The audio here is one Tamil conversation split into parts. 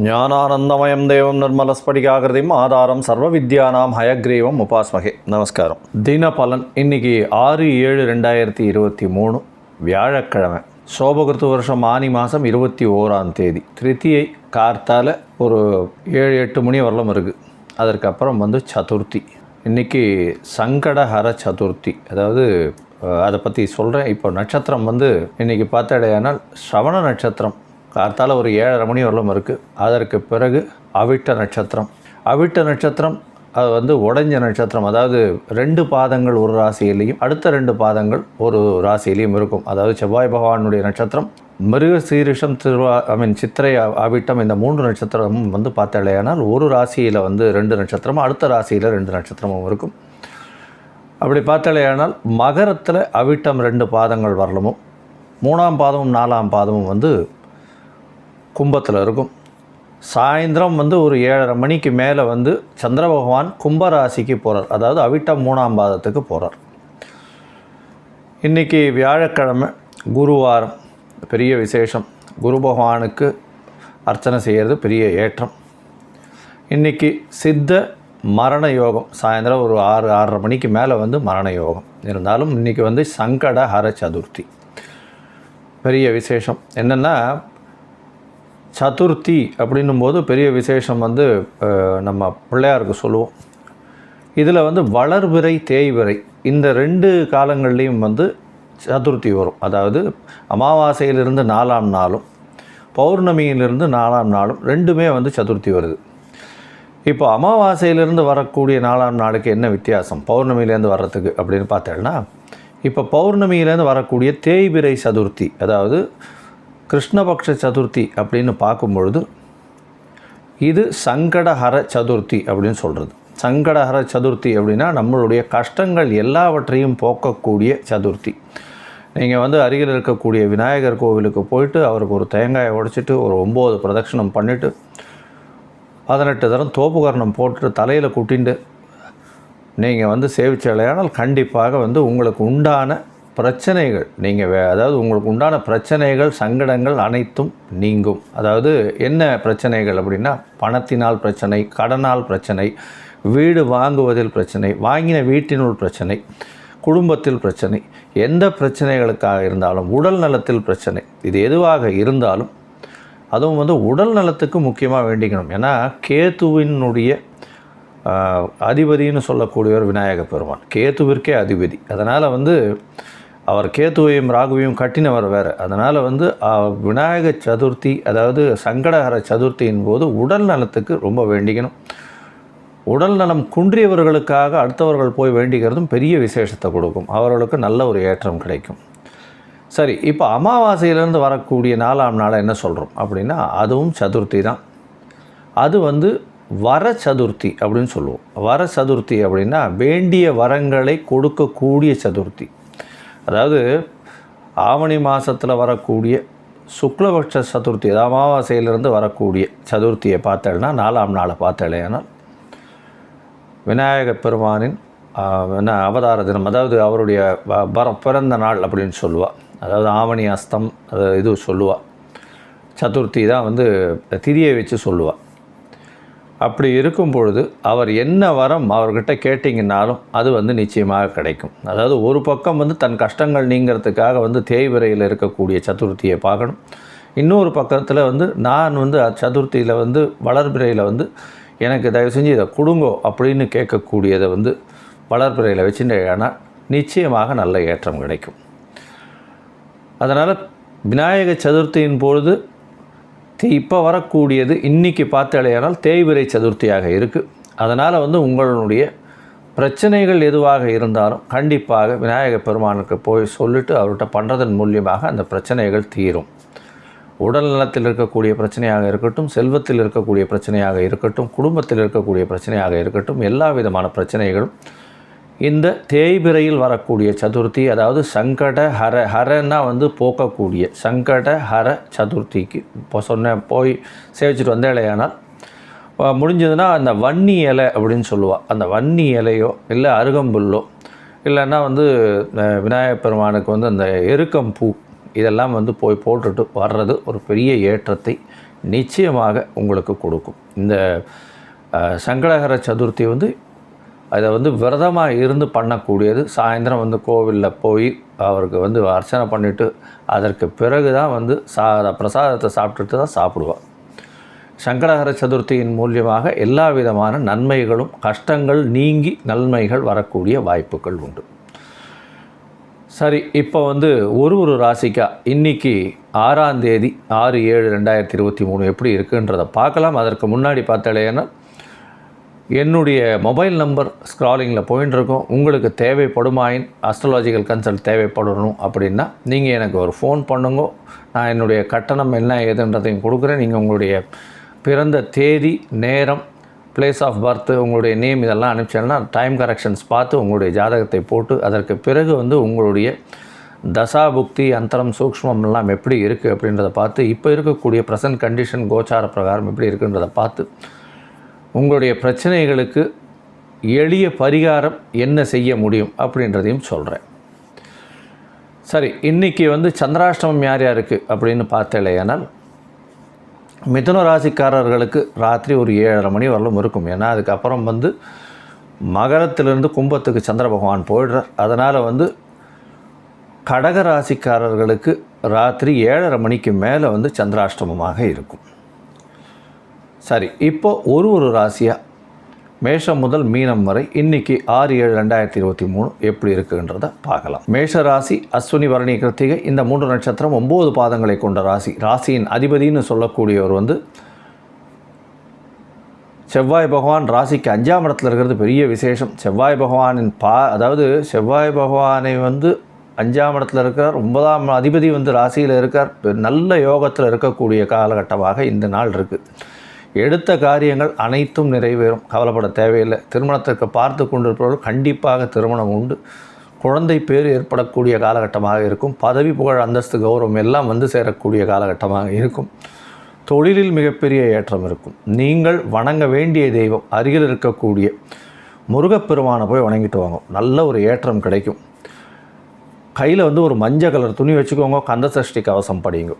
ஞானானந்தமயம் தேவம் நிர்மலஸ்படிகாகிருதிம் ஆதாரம் சர்வ வித்யானாம் ஹயக்ரீவம் உபாஸ்மகே. நமஸ்காரம். தினபலன் இன்னைக்கு 6/7/2023 வியாழக்கிழமை, சோபகிருத்து வருஷம் ஆனி மாதம் 21ஆம் தேதி, திருத்தியை கார்த்தால ஒரு 7-8 மணி வரலும் இருக்குது. அதற்கப்புறம் சதுர்த்தி. இன்றைக்கி சங்கடஹர சதுர்த்தி. அதாவது அதை பற்றி சொல்கிறேன். இப்போ நட்சத்திரம் இன்றைக்கி பார்த்தடையானால் ஸ்ரவண நட்சத்திரம் கார்த்தால ஒரு 7:30 மணி வரலும் இருக்குது. அதற்கு பிறகு அவிட்ட நட்சத்திரம். அவிட்ட நட்சத்திரம் அது உடைஞ்ச நட்சத்திரம். அதாவது 2 பாதங்கள் ஒரு ராசியிலையும் அடுத்த 2 பாதங்கள் ஒரு ராசியிலையும் இருக்கும். அதாவது செவ்வாய் பகவானுடைய நட்சத்திரம், மிருக சீரிஷம், சித்திரை, அவிட்டம், இந்த 3 நட்சத்திரமும் பார்த்தாலேயானால் ஒரு ராசியில் 2 நட்சத்திரமும் அடுத்த ராசியில் 2 நட்சத்திரமும் இருக்கும். அப்படி பார்த்தாலேயானால் மகரத்தில் அவிட்டம் 2 பாதங்கள் வரலமும் 3ஆம் பாதமும் 4ஆம் பாதமும் கும்பத்தில் இருக்கும். சாயந்தரம் ஒரு 7:30 மணிக்கு மேலே சந்திர பகவான் கும்பராசிக்கு போகிறார். அதாவது அவிட்டம் 3ஆம் பாதத்துக்கு போகிறார். இன்றைக்கி வியாழக்கிழமை, குருவாரம், பெரிய விசேஷம். குரு பகவானுக்கு அர்ச்சனை செய்கிறது பெரிய ஏற்றம். இன்றைக்கி சித்த மரண யோகம். சாயந்தரம் ஒரு 6-6:30 மணிக்கு மேலே மரண யோகம். இருந்தாலும் இன்றைக்கி சங்கடஹர சதுர்த்தி, பெரிய விசேஷம். என்னென்னா, சதுர்த்தி அப்படின்னும் போது பெரிய விசேஷம் நம்ம பிள்ளையாருக்கு சொல்லுவோம். இதில் வளர்பிறை, தேய்பிறை, இந்த 2 காலங்கள்லேயும் சதுர்த்தி வரும். அதாவது அமாவாசையிலிருந்து 4ஆம் நாளும் பௌர்ணமியிலிருந்து 4ஆம் நாளும் ரெண்டுமே சதுர்த்தி வருது. இப்போ அமாவாசையிலிருந்து வரக்கூடிய 4ஆம் நாளுக்கு என்ன வித்தியாசம் பௌர்ணமியிலேருந்து வர்றதுக்கு அப்படின்னு பார்த்தேன்னா, இப்போ பௌர்ணமியிலேருந்து வரக்கூடிய தேய்பிறை சதுர்த்தி, அதாவது கிருஷ்ணபக்ஷ சதுர்த்தி அப்படின்னு பார்க்கும்பொழுது இது சங்கடஹர சதுர்த்தி அப்படின்னு சொல்கிறது. சங்கடஹர சதுர்த்தி அப்படின்னா நம்மளுடைய கஷ்டங்கள் எல்லாவற்றையும் போக்கக்கூடிய சதுர்த்தி. நீங்கள் அருகில் இருக்கக்கூடிய விநாயகர் கோவிலுக்கு போயிட்டு அவருக்கு ஒரு தேங்காயை உடைச்சிட்டு ஒரு 9 பிரதட்சணம் பண்ணிவிட்டு 18 தரம் தோப்புகரணம் போட்டுட்டு தலையில் குட்டிண்டு நீங்கள் சேவிச்சாலையானால் கண்டிப்பாக உங்களுக்கு உண்டான பிரச்சனைகள், அதாவது உங்களுக்கு உண்டான பிரச்சனைகள், சங்கடங்கள் அனைத்தும் நீங்கும். அதாவது என்ன பிரச்சனைகள் அப்படின்னா, பணத்தினால் பிரச்சனை, கடனால் பிரச்சனை, வீடு வாங்குவதில் பிரச்சனை, வாங்கின வீட்டினுள் பிரச்சனை, குடும்பத்தில் பிரச்சனை, எந்த பிரச்சனைகளுக்காக இருந்தாலும், உடல் நலத்தில் பிரச்சனை, இது எதுவாக இருந்தாலும் அதுவும் உடல் நலத்துக்கு முக்கியமாக வேண்டிக்கணும். ஏன்னா கேதுவினுடைய அதிபதினு சொல்லக்கூடியவர் விநாயக பெருமான், கேதுவிற்கே அதிபதி. அதனால் அவர் கேதுவையும் ராகுவையும் கட்டினவர் வேறு. அதனால் விநாயக சதுர்த்தி, அதாவது சங்கடஹர சதுர்த்தியின் போது உடல் நலத்துக்கு ரொம்ப வேண்டிக்கணும். உடல் நலம் குன்றியவர்களுக்காக அடுத்தவர்கள் போய் வேண்டிக்கிறதும் பெரிய விசேஷத்தை கொடுக்கும். அவர்களுக்கு நல்ல ஒரு ஏற்றம் கிடைக்கும். சரி, இப்போ அமாவாசையிலேருந்து வரக்கூடிய 4ஆம் நாளை என்ன சொல்கிறோம் அப்படின்னா, அதுவும் சதுர்த்தி தான். அது வர சதுர்த்தி அப்படின்னு சொல்லுவோம். வர சதுர்த்தி அப்படின்னா வேண்டிய வரங்களை கொடுக்கக்கூடிய சதுர்த்தி. அதாவது ஆவணி மாதத்தில் வரக்கூடிய சுக்லபக்ஷ சதுர்த்தி, அமாவாசையிலிருந்து வரக்கூடிய சதுர்த்தியை பார்த்தேன்னா 4ஆம் நாளை பார்த்தேனால் விநாயக பெருமானின் அவதார தினம், அதாவது அவருடைய பிறந்த நாள் அப்படின்னு சொல்லுவாள். அதாவது ஆவணி அஸ்தம் இது சொல்லுவாள். சதுர்த்தி தான் திதியை வச்சு சொல்லுவாள். அப்படி இருக்கும் பொழுது அவர் என்ன வரம் அவர்கிட்ட கேட்டிங்கன்னாலும் அது நிச்சயமாக கிடைக்கும். அதாவது ஒரு பக்கம் தன் கஷ்டங்கள் நீங்கிறதுக்காக தேய்பிறையில் இருக்கக்கூடிய சதுர்த்தியை பார்க்கணும். இன்னொரு பக்கத்தில் நான் சதுர்த்தியில் வளர்பிறையில் எனக்கு தயவு செஞ்சு இதை கொடுங்கோ அப்படின்னு கேட்கக்கூடியதை வளர்பிறையில் வச்சுட்டேன்னா நிச்சயமாக நல்ல ஏற்றம் கிடைக்கும். அதனால் விநாயக சதுர்த்தியின் பொழுது இப்போ வரக்கூடியது இன்றைக்கி பார்த்தாலேயானால் தேய்பிறை சதுர்த்தியாக இருக்குது. அதனால் உங்களுடைய பிரச்சனைகள் எதுவாக இருந்தாலும் கண்டிப்பாக விநாயகர் பெருமானுக்கு போய் சொல்லிவிட்டு அவர்கிட்ட பண்ணுறதன் மூலியமாக அந்த பிரச்சனைகள் தீரும். உடல் நலத்தில் இருக்கக்கூடிய பிரச்சனையாக இருக்கட்டும், செல்வத்தில் இருக்கக்கூடிய பிரச்சனையாக இருக்கட்டும், குடும்பத்தில் இருக்கக்கூடிய பிரச்சனையாக இருக்கட்டும், எல்லா விதமான பிரச்சனைகளும் இந்த தேய்பிறையில் வரக்கூடிய சதுர்த்தி, அதாவது ஹரன்னா போக்கக்கூடிய சங்கடஹர சதுர்த்திக்கு இப்போ போய் சேவிச்சுட்டு வந்தேலையானால் முடிஞ்சதுன்னா அந்த வன்னி இலை அப்படின்னு சொல்லுவாள். அந்த வன்னி இலையோ இல்லை அருகம்புல்லோ இல்லைன்னா வந்து விநாயகப் பெருமானுக்கு வந்து அந்த எருக்கம் பூ இதெல்லாம் வந்து போய் போட்டுட்டு வர்றது ஒரு பெரிய ஏற்றத்தை நிச்சயமாக உங்களுக்கு கொடுக்கும். இந்த சங்கடஹர சதுர்த்தி வந்து அதை வந்து விரதமாக இருந்து பண்ணக்கூடியது. சாயந்தரம் வந்து கோவிலில் போய் அவருக்கு வந்து அர்ச்சனை பண்ணிவிட்டு அதற்கு பிறகு தான் வந்து பிரசாதத்தை சாப்பிட்டுட்டு தான் சாப்பிடுவாள். சங்கடஹர சதுர்த்தியின் மூலியமாக எல்லா விதமான நன்மைகளும் கஷ்டங்கள் நீங்கி நன்மைகள் வரக்கூடிய வாய்ப்புகள் உண்டு. சரி, இப்போ வந்து ஒரு ராசிக்கா இன்றைக்கி 6ஆம் தேதி 6/7/2023 எப்படி இருக்குன்றதை பார்க்கலாம். அதற்கு முன்னாடி பார்த்தாலேன்னா என்னுடைய மொபைல் நம்பர் ஸ்க்ராலிங்கில் போயின்னு இருக்கோம். உங்களுக்கு தேவைப்படுமாயின் அஸ்ட்ராலாஜிக்கல் கன்சல்ட் தேவைப்படணும் அப்படின்னா நீங்கள் எனக்கு ஒரு ஃபோன் பண்ணுங்க. நான் என்னுடைய கட்டணம் என்ன ஏதுன்றதையும் கொடுக்குறேன். நீங்கள் உங்களுடைய பிறந்த தேதி, நேரம், பிளேஸ் ஆஃப் பர்த், உங்களுடைய நேம் இதெல்லாம் அனுப்பிச்சேன்னா டைம் கரெக்ஷன்ஸ் பார்த்து உங்களுடைய ஜாதகத்தை போட்டு அதற்கு பிறகு வந்து உங்களுடைய தசாபுக்தி அந்தரம் சூக்ஷ்மம் எல்லாம் எப்படி இருக்குது அப்படின்றத பார்த்து இப்போ இருக்கக்கூடிய ப்ரெசன்ட் கண்டிஷன் கோச்சார பிரகாரம் எப்படி இருக்குன்றதை பார்த்து உங்களுடைய பிரச்சனைகளுக்கு எளிய பரிகாரம் என்ன செய்ய முடியும் அப்படின்றதையும் சொல்கிறேன். சரி, இன்றைக்கி வந்து சந்திராஷ்டமம் யார் யாருக்கு அப்படின்னு பார்த்தேலையானால் மிதுன ராசிக்காரர்களுக்கு ராத்திரி ஒரு 7:30 மணி வரலும் இருக்கும். ஏன்னா அதுக்கப்புறம் வந்து மகரத்திலிருந்து கும்பத்துக்கு சந்திர பகவான் போயிடுறார். அதனால் வந்து கடக ராசிக்காரர்களுக்கு ராத்திரி 7:30 மணிக்கு மேலே வந்து சந்திராஷ்டமமாக இருக்கும். சரி, இப்போ ஒரு ராசியாக மேஷம் முதல் மீனம் வரை இன்றைக்கி 6/7/2023 எப்படி இருக்குன்றதை பார்க்கலாம். மேஷ ராசி அஸ்வினி பரணி கிருத்திகை இந்த 3 நட்சத்திரம் 9 பாதங்களை கொண்ட ராசி. ராசியின் அதிபதினு சொல்லக்கூடியவர் வந்து செவ்வாய் பகவான். ராசிக்கு 5ஆம் இடத்துல இருக்கிறது பெரிய விசேஷம். செவ்வாய் பகவானின் அதாவது செவ்வாய் பகவானை வந்து 5ஆம் இடத்துல இருக்கிறார். 9ஆம் அதிபதி வந்து ராசியில் இருக்கார். நல்ல யோகத்தில் இருக்கக்கூடிய காலகட்டமாக இந்த நாள் இருக்குது. எடுத்த காரியங்கள் அனைத்தும் நிறைவேறும், கவலைப்பட தேவையில்லை. திருமணத்திற்கு பார்த்து கொண்டிருப்பவர்கள் கண்டிப்பாக திருமணம் உண்டு. குழந்தை பேர் ஏற்படக்கூடிய காலகட்டமாக இருக்கும். பதவி புகழ் அந்தஸ்து கௌரவம் எல்லாம் வந்து சேரக்கூடிய காலகட்டமாக இருக்கும். தொழிலில் மிகப்பெரிய ஏற்றம் இருக்கும். நீங்கள் வணங்க வேண்டிய தெய்வம் அருகில் இருக்கக்கூடிய முருகப்பெருமானை போய் வணங்கிட்டு வாங்க, நல்ல ஒரு ஏற்றம் கிடைக்கும். கையில் வந்து ஒரு மஞ்சள் கலர் துணி வச்சுக்கோங்க, கந்தசஷ்டி கவசம் படிங்க.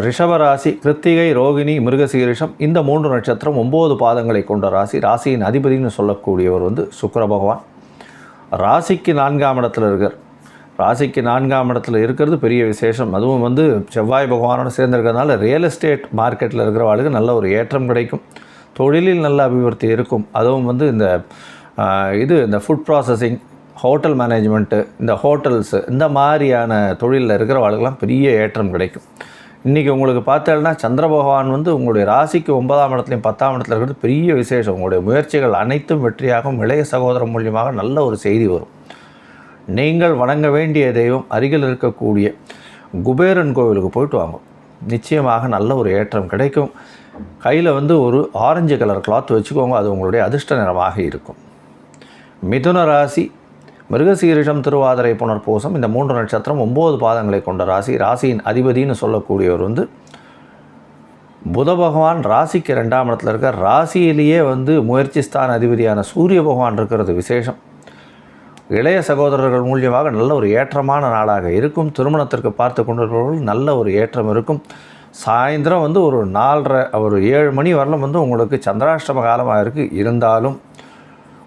ரிஷபராசி கிருத்திகை, ரோகிணி, மிருகசீரிஷம் இந்த 3 நட்சத்திரம் 9 பாதங்களை கொண்ட ராசி. ராசியின் அதிபதினு சொல்லக்கூடியவர் வந்து சுக்கிர பகவான். ராசிக்கு 4ஆம் இடத்துல இருக்கார். ராசிக்கு 4ஆம் இடத்துல இருக்கிறது பெரிய விசேஷம். அதுவும் வந்து செவ்வாய் பகவானோட சேர்ந்துருக்கிறதுனால ரியல் எஸ்டேட் மார்க்கெட்டில் இருக்கிறவர்களுக்கு நல்ல ஒரு ஏற்றம் கிடைக்கும். தொழிலில் நல்ல அபிவிருத்தி இருக்கும். அதுவும் வந்து இந்த ஃபுட் ப்ராசஸிங், ஹோட்டல் மேனேஜ்மெண்ட்டு, இந்த ஹோட்டல்ஸு இந்த மாதிரியான தொழிலில் இருக்கிறவர்களுக்கெல்லாம் பெரிய ஏற்றம் கிடைக்கும். இன்றைக்கி உங்களுக்கு பார்த்தேன்னா சந்திர பகவான் வந்து உங்களுடைய ராசிக்கு 9ஆம் இடத்துலையும் 10ஆம் இடத்துல இருக்கிறது பெரிய விசேஷம். உங்களுடைய முயற்சிகள் அனைத்தும் வெற்றியாகும். இளைய சகோதரம் மூலியமாக நல்ல ஒரு செய்தி வரும். நீங்கள் வணங்க வேண்டிய தெய்வம் அருகில் இருக்கக்கூடிய குபேரன் கோவிலுக்கு போயிட்டு வாங்க, நிச்சயமாக நல்ல ஒரு ஏற்றம் கிடைக்கும். கையில் வந்து ஒரு ஆரஞ்சு கலர் கிளாத் வச்சுக்கோங்க, அது உங்களுடைய அதிர்ஷ்ட நிறமாக இருக்கும். மிதுன ராசி மிருகசீரிஷம், திருவாதிரை, புனர்பூசம் இந்த 3 நட்சத்திரம் 9 பாதங்களை கொண்ட ராசி. ராசியின் அதிபதினு சொல்லக்கூடியவர் வந்து புத பகவான். ராசிக்கு 2ஆம் இடத்துல இருக்கார். ராசியிலேயே வந்து முயற்சி ஸ்தான அதிபதியான சூரிய பகவான் இருக்கிறது விசேஷம். இளைய சகோதரர்கள் மூலியமாக நல்ல ஒரு ஏற்றமான நாளாக இருக்கும். திருமணத்திற்கு பார்த்து கொண்டிருப்பவர்கள் நல்ல ஒரு ஏற்றம் இருக்கும். சாயந்தரம் வந்து ஒரு 7 மணி வரலும் வந்து உங்களுக்கு சந்திராஷ்டம காலமாக இருக்குது. இருந்தாலும்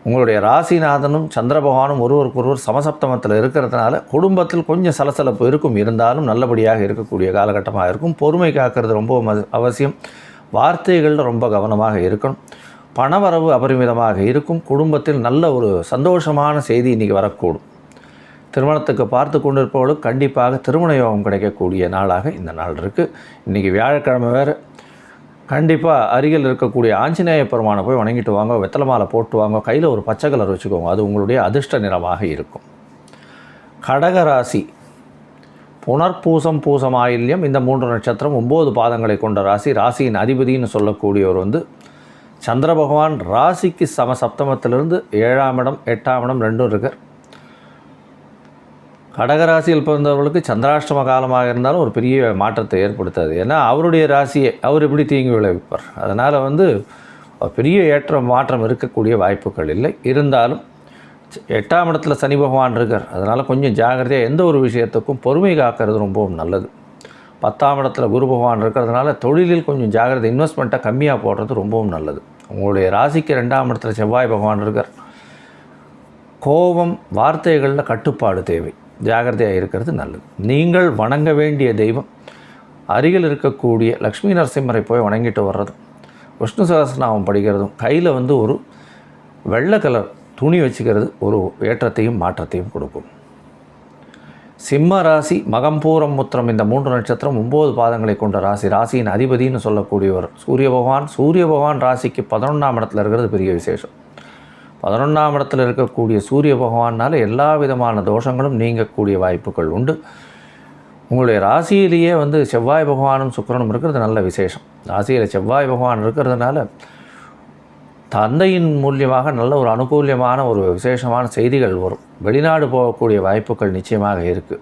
உங்களுடைய ராசிநாதனும் சந்திர பகவானும் ஒருவருக்கொருவர் சமசப்தமத்தில் இருக்கிறதுனால குடும்பத்தில் கொஞ்சம் சலசலப்பு இருக்கும். இருந்தாலும் நல்லபடியாக இருக்கக்கூடிய காலகட்டமாக இருக்கும். பொறுமை காக்கிறது ரொம்ப அவசியம். வார்த்தைகளில் ரொம்ப கவனமாக இருக்கணும். பணவரவு அபரிமிதமாக இருக்கும். குடும்பத்தில் நல்ல ஒரு சந்தோஷமான செய்தி இன்றைக்கி வரக்கூடும். திருமணத்துக்கு பார்த்து கொண்டிருப்பவர்களுக்கு கண்டிப்பாக திருமண யோகம் கிடைக்கக்கூடிய நாளாக இந்த நாள் இருக்குது. இன்றைக்கி வியாழக்கிழமை வேறு. கண்டிப்பாக அருகில் இருக்கக்கூடிய ஆஞ்சநேய பெருமானை போய் வணங்கிட்டு வாங்க, வெத்தலை மாலை போட்டு வாங்க, கையில் ஒரு பச்சை கலர் வச்சுக்கோங்க, அது உங்களுடைய அதிர்ஷ்ட நிறமாக இருக்கும். கடகராசி புனர்பூசம், பூசம், ஆயில்யம் இந்த 3 நட்சத்திரம் 9 பாதங்களை கொண்ட ராசி. ராசியின் அதிபதினு சொல்லக்கூடியவர் வந்து சந்திர பகவான். ராசிக்கு சப்தமத்திலிருந்து 7ஆம் இடம் 8ஆம் இடம் ரெண்டும் இருக்கார். கடகராசியில் பிறந்தவர்களுக்கு சந்திராஷ்டம காலமாக இருந்தாலும் ஒரு பெரிய மாற்றத்தை ஏற்படுத்தாது. ஏன்னா அவருடைய ராசியை அவர் எப்படி தீங்கு விளைவிப்பார். அதனால் வந்து பெரிய மாற்றம் இருக்கக்கூடிய வாய்ப்புகள் இல்லை. இருந்தாலும் 8ஆம் இடத்துல சனி பகவான் இருக்கார். அதனால் கொஞ்சம் ஜாகிரதையாக எந்த ஒரு விஷயத்துக்கும் பொறுமை காக்கிறது ரொம்பவும் நல்லது. 10ஆம் இடத்துல குரு பகவான் இருக்கிறதுனால தொழிலில் கொஞ்சம் ஜாகிரதை, இன்வெஸ்ட்மெண்ட்டை கம்மியாக போடுறது ரொம்பவும் நல்லது. உங்களுடைய ராசிக்கு 2ஆம் இடத்துல செவ்வாய் பகவான் இருக்கார். கோபம், வார்த்தைகளில் கட்டுப்பாடு தேவை, ஜாகிரதையாக இருக்கிறது நல்லது. நீங்கள் வணங்க வேண்டிய தெய்வம் அருகில் இருக்கக்கூடிய லக்ஷ்மி நரசிம்மரை போய் வணங்கிட்டு வர்றதும், விஷ்ணு சகஸ்ரநாமம் படிக்கிறதும், கையில் ஒரு வெள்ளை கலர் துணி வச்சுக்கிறது ஒரு ஏற்றத்தையும் மாற்றத்தையும் கொடுக்கும். சிம்ம ராசி, மகம் பூரம் உத்திரம் இந்த 3 நட்சத்திரம் 9 பாதங்களை கொண்ட ராசி. ராசியின் அதிபதினு சொல்லக்கூடியவர் சூரிய பகவான். சூரிய பகவான் ராசிக்கு 11ஆம் இடத்துல இருக்கிறது பெரிய விசேஷம். 11ஆம் இடத்துல இருக்கக்கூடிய சூரிய பகவானால் எல்லா விதமான தோஷங்களும் நீங்கக்கூடிய வாய்ப்புகள் உண்டு. உங்களுடைய ராசியிலேயே செவ்வாய் பகவானும் சுக்கிரனும் இருக்கிறது நல்ல விசேஷம். ராசியில் செவ்வாய் பகவான் இருக்கிறதுனால தந்தையின் மூலியமாக நல்ல ஒரு அனுகூலியமான ஒரு விசேஷமான செய்திகள் வரும். வெளிநாடு போகக்கூடிய வாய்ப்புகள் நிச்சயமாக இருக்குது.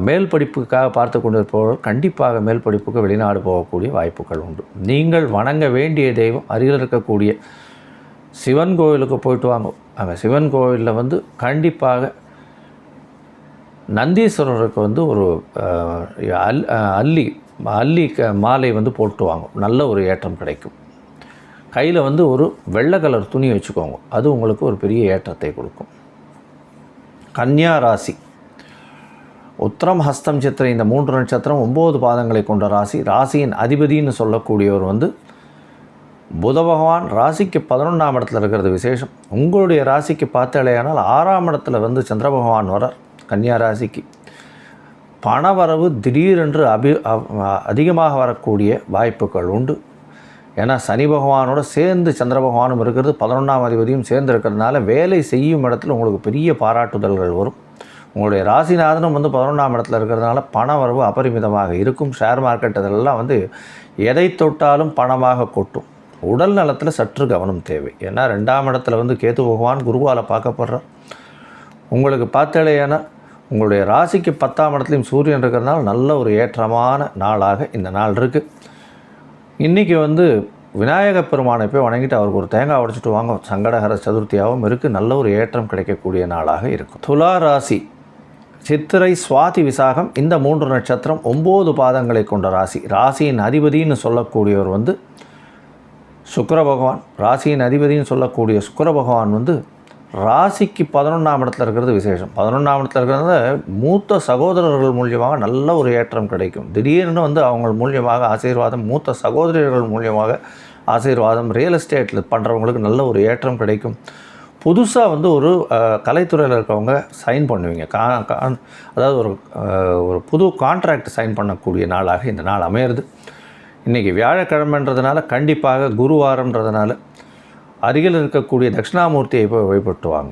மேல் படிப்புக்காக பார்த்து கொண்டிருப்பவர்கள் கண்டிப்பாக மேல் படிப்புக்கு வெளிநாடு போகக்கூடிய வாய்ப்புகள் உண்டு. நீங்கள் வணங்க வேண்டிய தெய்வம் அருகில் இருக்கக்கூடிய சிவன் கோவிலுக்கு போயிட்டு வாங்க. அங்கே சிவன் கோவிலில் கண்டிப்பாக நந்தீஸ்வரருக்கு ஒரு அல்லி மாலை போட்டு வாங்க. நல்ல ஒரு ஏற்றம் கிடைக்கும். கையில் ஒரு வெள்ளை கலர் துணி வச்சுக்கோங்க, அது உங்களுக்கு ஒரு பெரிய ஏற்றத்தை கொடுக்கும். கன்னியா ராசி, உத்திரம் ஹஸ்தம் சித்திரை இந்த 3 நட்சத்திரம் 9 பாதங்களை கொண்ட ராசி. ராசியின் அதிபதினு சொல்லக்கூடியவர் புத பகவான். ராசிக்கு 11ஆம் இடத்துல இருக்கிறது விசேஷம். உங்களுடைய ராசிக்கு பார்த்தாலேயானால் 6ஆம் இடத்துல சந்திர பகவான் வரார். கன்னியா ராசிக்கு பணவரவு திடீரென்று அதிகமாக வரக்கூடிய வாய்ப்புகள் உண்டு. ஏன்னா சனி பகவானோட சேர்ந்து சந்திர பகவானும் இருக்கிறது, 11ஆம் அதிபதியும் சேர்ந்து இருக்கிறதுனால வேலை செய்யும் இடத்துல உங்களுக்கு பெரிய பாராட்டுதல்கள் வரும். உங்களுடைய ராசிநாதனும் 11ஆம் இடத்துல இருக்கிறதுனால பணவரவு அபரிமிதமாக இருக்கும். ஷேர் மார்க்கெட் இதெல்லாம் எதை தொட்டாலும் பணமாக கொட்டும். உடல் நலத்தில் சற்று கவனம் தேவை. ஏன்னா 2ஆம் இடத்துல கேது பகவான் குருவால் பார்க்கப்படுறார். உங்களுக்கு பார்த்தாலேயானால் உங்களுடைய ராசிக்கு 10ஆம் இடத்துலையும் சூரியன் இருக்கிறதுனால நல்ல ஒரு ஏற்றமான நாளாக இந்த நாள் இருக்குது. இன்றைக்கி விநாயக பெருமானை போய் வணங்கிட்டு அவருக்கு ஒரு தேங்காய் உடைச்சிட்டு வாங்க. சங்கடஹர சதுர்த்தியாகவும் இருக்குது. நல்ல ஒரு ஏற்றம் கிடைக்கக்கூடிய நாளாக இருக்கும். துலா ராசி, சித்திரை சுவாதி விசாகம் இந்த 3 நட்சத்திரம் 9 பாதங்களை கொண்ட ராசி. ராசியின் அதிபதினு சொல்லக்கூடியவர் சுக்கிர பகவான். ராசியின் அதிபதினு சொல்லக்கூடிய சுக்கிர பகவான் ராசிக்கு 11ஆம் இடத்துல இருக்கிறது விசேஷம். 11ஆம் இடத்துல இருக்கிறது மூத்த சகோதரர்கள் மூலியமாக நல்ல ஒரு ஏற்றம் கிடைக்கும். திடீர்னு அவங்க மூலியமாக ஆசீர்வாதம், மூத்த சகோதரர்கள் மூலியமாக ஆசீர்வாதம், ரியல் எஸ்டேட்டில் பண்ணுறவங்களுக்கு நல்ல ஒரு ஏற்றம் கிடைக்கும். புதுசாக ஒரு கலைத்துறையில் இருக்கவங்க சைன் பண்ணுவீங்க. அதாவது ஒரு புது கான்ட்ராக்ட் சைன் பண்ணக்கூடிய நாளாக இந்த நாள் அமையிறது. இன்றைக்கி வியாழக்கிழமைன்றதுனால கண்டிப்பாக குருவாரம்ன்றதுனால அருகில் இருக்கக்கூடிய தட்சிணாமூர்த்தியை போய் வழிபட்டுவாங்க.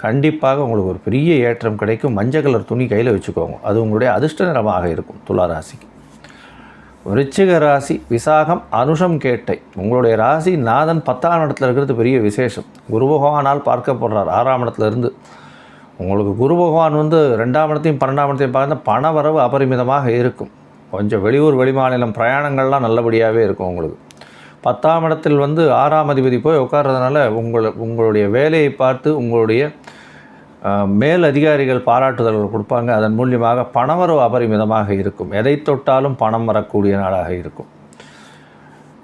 கண்டிப்பாக உங்களுக்கு ஒரு பெரிய ஏற்றம் கிடைக்கும். மஞ்சள் கலர் துணி கையில் வச்சுக்கோங்க, அது உங்களுடைய அதிர்ஷ்ட நிறமாக இருக்கும். துலா ராசிக்கு. விருச்சிக ராசி, விசாகம் அனுஷம் கேட்டை உங்களுடைய ராசி நாதன் 10ஆம் இடத்துல இருக்கிறது பெரிய விசேஷம். குரு பகவானால் பார்க்கப்படுறார் 6ஆம் இடத்துல இருந்து. உங்களுக்கு குரு பகவான் 2ஆம் இடத்தையும் 12ஆம் இடத்தையும் பார்த்தா பண வரவு அபரிமிதமாக இருக்கும். கொஞ்சம் வெளியூர் வெளிமாநிலம் பிரயாணங்கள்லாம் நல்லபடியாகவே இருக்கும். உங்களுக்கு 10ஆம் இடத்தில் 6ஆம் அதிபதி போய் உட்கார்றதுனால உங்களுடைய வேலையை பார்த்து உங்களுடைய மேல் அதிகாரிகள் பாராட்டுதல்கள் கொடுப்பாங்க. அதன் மூலியமாக பணவரவு அபரிமிதமாக இருக்கும். எதை தொட்டாலும் பணம் வரக்கூடிய நாளாக இருக்கும்.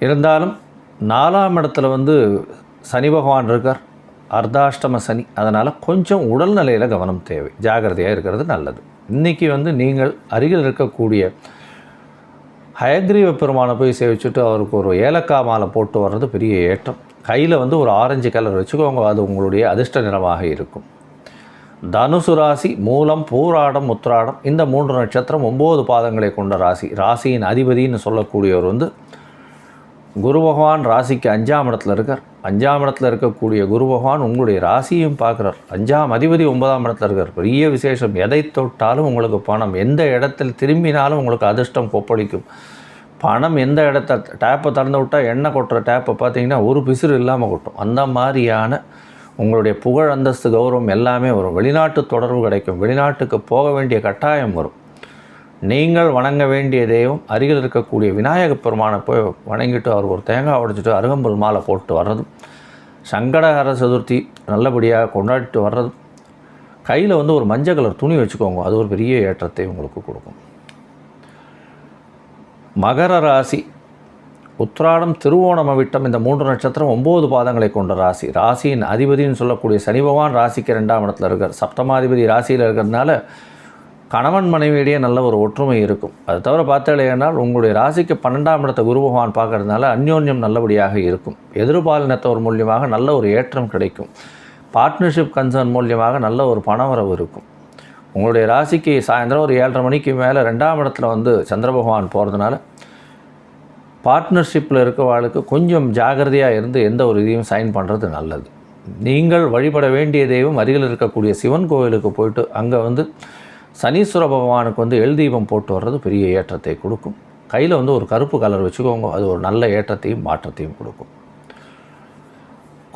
இருந்தாலும் 4ஆம் இடத்துல சனி பகவான் இருக்கார், அர்த்தாஷ்டம சனி. அதனால் கொஞ்சம் உடல்நிலையில் கவனம் தேவை, ஜாகிரதையாக இருக்கிறது நல்லது. இன்றைக்கி நீங்கள் அருகில் இருக்கக்கூடிய ஹயக்ரீவ பெருமானை போய் சேவிச்சுட்டு அவருக்கு ஒரு ஏலக்காய் மாலை போட்டு வர்றது பெரிய ஏற்றம். கையில் ஒரு ஆரஞ்சு கலர் வச்சுக்கோங்க, அது உங்களுடைய அதிர்ஷ்ட நிறமாக இருக்கும். தனுசு ராசி, மூலம் பூராடம் உத்திராடம் இந்த 3 நட்சத்திரம் 9 பாதங்களை கொண்ட ராசி. ராசியின் அதிபதினு சொல்லக்கூடியவர் குரு பகவான். ராசிக்கு 5ஆம் இடத்துல இருக்கார். 5ஆம் இடத்துல இருக்கக்கூடிய குரு பகவான் உங்களுடைய ராசியும் பார்க்குறார். 5ஆம் அதிபதி 9ஆம் இடத்துல இருக்கார். பெரிய விசேஷம். எதை தொட்டாலும் உங்களுக்கு பணம், எந்த இடத்தில் திரும்பினாலும் உங்களுக்கு அதிர்ஷ்டம் கொப்பளிக்கும். பணம் எந்த இடத்த டேப்பை திறந்து விட்டால் எண்ணெய் கொட்டுற டேப்பை பார்த்தீங்கன்னா ஒரு பிசுறு இல்லாமல் கொட்டும். அந்த மாதிரியான உங்களுடைய புகழ், அந்தஸ்து, கௌரவம் எல்லாமே வரும். வெளிநாட்டு தொடர்பு கிடைக்கும். வெளிநாட்டுக்கு போக வேண்டிய கட்டாயம் வரும். நீங்கள் வணங்க வேண்டிய தெய்வம் அருகில் இருக்கக்கூடிய விநாயக பெருமானை போய் வணங்கிட்டு அவருக்கு ஒரு தேங்காய் உடைச்சிட்டு அருகம்புல் மாலை போட்டு வர்றதும், சங்கடஹர சதுர்த்தி நல்லபடியாக கொண்டாடிட்டு வர்றது. கையில் வந்து ஒரு மஞ்சள் கலர் துணி வச்சுக்கோங்க, அது ஒரு பெரிய ஏற்றத்தை உங்களுக்கு கொடுக்கும். மகர ராசி, உத்திராடம் திருவோணம் அவிட்டம் இந்த 3 நட்சத்திரம் 9 பாதங்களை கொண்ட ராசி. ராசியின் அதிபதினு சொல்லக்கூடிய சனி பகவான் ராசிக்கு 2ஆம் இடத்துல இருக்கார். சப்தமாதிபதி ராசியில் இருக்கிறதுனால கணவன் மனைவியிடையே நல்ல ஒரு ஒற்றுமை இருக்கும். அது தவிர பார்த்தாலேனால் உங்களுடைய ராசிக்கு 12ஆம் இடத்தை குரு பகவான் பார்க்கறதுனால அந்யோன்யம் நல்லபடியாக இருக்கும். எதிர்பாலினத்தவர் மூலியமாக நல்ல ஒரு ஏற்றம் கிடைக்கும். பார்ட்னர்ஷிப் கன்சர்ன் மூலியமாக நல்ல ஒரு பணவரவு இருக்கும். உங்களுடைய ராசிக்கு சாயந்தரம் ஒரு 7:30 மணிக்கு மேலே 2ஆம் இடத்துல வந்து சந்திர பகவான் போகிறதுனால பார்ட்னர்ஷிப்பில் இருக்கவாளுக்கு கொஞ்சம் ஜாகிரதையாக இருந்து எந்த ஒரு இதையும் சைன் பண்ணுறது நல்லது. நீங்கள் வழிபட வேண்டிய தெய்வம் அருகில் இருக்கக்கூடிய சிவன் கோவிலுக்கு போயிட்டு அங்கே வந்து சனீஸ்வர பகவானுக்கு வந்து எள் தீபம் போட்டு வர்றது பெரிய ஏற்றத்தை கொடுக்கும். கையில் வந்து ஒரு கருப்பு கலர் வச்சுக்கோங்க, அது ஒரு நல்ல ஏற்றத்தையும் மாற்றத்தையும் கொடுக்கும்.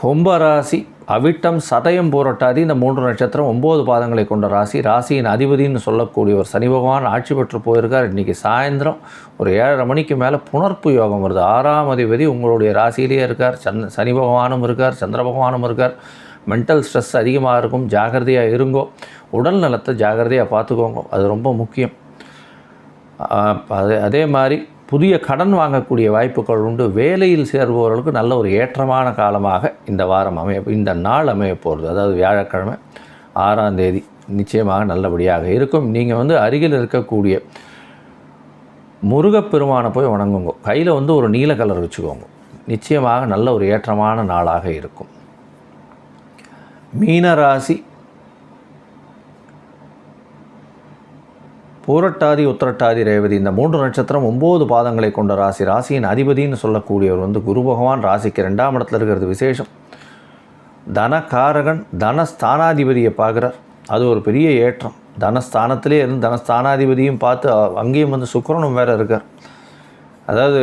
கும்பராசி, அவிட்டம் சதயம் பூரட்டாதி இந்த 3 நட்சத்திரம் 9 பாதங்களை கொண்ட ராசி. ராசியின் அதிபதினு சொல்லக்கூடிய ஒரு சனி பகவான் ஆட்சி பெற்று போயிருக்கார். இன்றைக்கி சாயந்தரம் ஒரு 7:30 மணிக்கு மேலே புனர்ப்பு யோகம் வருது. 6ஆம் அதிபதி உங்களுடைய ராசியிலேயே இருக்கார். சனி பகவானும் இருக்கார், சந்திர பகவானும் இருக்கார். மென்டல் ஸ்ட்ரெஸ் அதிகமாக இருக்கும், ஜாகிரதையாக இருங்கோ. உடல் நலத்தை ஜாகிரதையாக பார்த்துக்கோங்க, அது ரொம்ப முக்கியம். அதே மாதிரி புதிய கடன் வாங்கக்கூடிய வாய்ப்புகள் உண்டு. வேலையில் சேர்பவர்களுக்கு நல்ல ஒரு ஏற்றமான காலமாக இந்த வாரம் இந்த நாள் அமைய போகிறது. அதாவது வியாழக்கிழமை 6ஆம் தேதி நிச்சயமாக நல்லபடியாக இருக்கும். நீங்கள் வந்து அருகில் இருக்கக்கூடிய முருகப்பெருமானை போய் வணங்குங்க. கையில் வந்து ஒரு நீல கலர் வச்சுக்கோங்க, நிச்சயமாக நல்ல ஒரு ஏற்றமான நாளாக இருக்கும். மீனராசி, பூரட்டாதி உத்திரட்டாதி ரேவதி இந்த 3 நட்சத்திரம் 9 பாதங்களை கொண்ட ராசி. ராசியின் அதிபதினு சொல்லக்கூடியவர் வந்து குரு பகவான் ராசிக்கு 2ஆம் இடத்துல இருக்கிறது விசேஷம். தனகாரகன் தனஸ்தானாதிபதியை பார்க்குறார், அது ஒரு பெரிய ஏற்றம். தனஸ்தானத்திலே இருந்து தனஸ்தானாதிபதியும் பார்த்து அங்கேயும் வந்து சுக்கிரனும் வேறு இருக்கார். அதாவது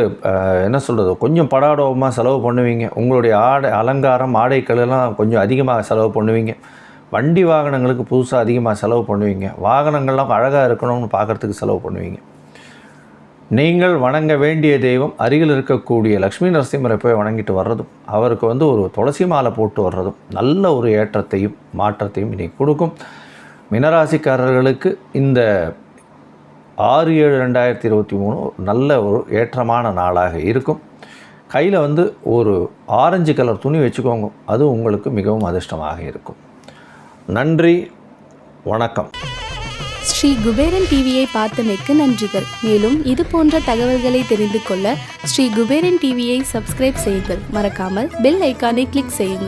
என்ன சொல்கிறது, கொஞ்சம் படாடோபமாக செலவு பண்ணுவீங்க. உங்களுடைய அலங்காரம் ஆடைகளெல்லாம் கொஞ்சம் அதிகமாக செலவு பண்ணுவீங்க. வண்டி வாகனங்களுக்கு புதுசாக அதிகமாக செலவு பண்ணுவீங்க. வாகனங்கள்லாம் அழகாக இருக்கணும்னு பார்க்குறதுக்கு செலவு பண்ணுவீங்க. நீங்கள் வணங்க வேண்டிய தெய்வம் அருகில் இருக்கக்கூடிய லக்ஷ்மி நரசிம்மரை போய் வணங்கிட்டு வர்றதும், அவருக்கு வந்து ஒரு துளசி மாலை போட்டு வர்றதும் நல்ல ஒரு ஏற்றத்தையும் மாற்றத்தையும் இன்றைக்கி கொடுக்கும். மீனராசிக்காரர்களுக்கு இந்த 6/7/2023 நல்ல ஒரு ஏற்றமான நாளாக இருக்கும். கையில் வந்து ஒரு ஆரஞ்சு கலர் துணி வச்சுக்கோங்க, அது உங்களுக்கு மிகவும் அதிர்ஷ்டமாக இருக்கும். நன்றி, வணக்கம். ஸ்ரீ குபேரன் டிவியை பார்த்தமைக்கு நன்றிகள். மேலும் இது போன்ற தகவல்களை தெரிந்து கொள்ள ஸ்ரீ குபேரன் டிவியை சப்ஸ்கிரைப் செய்யுங்கள். மறக்காமல் பெல் ஐக்கானை கிளிக் செய்யுங்கள்.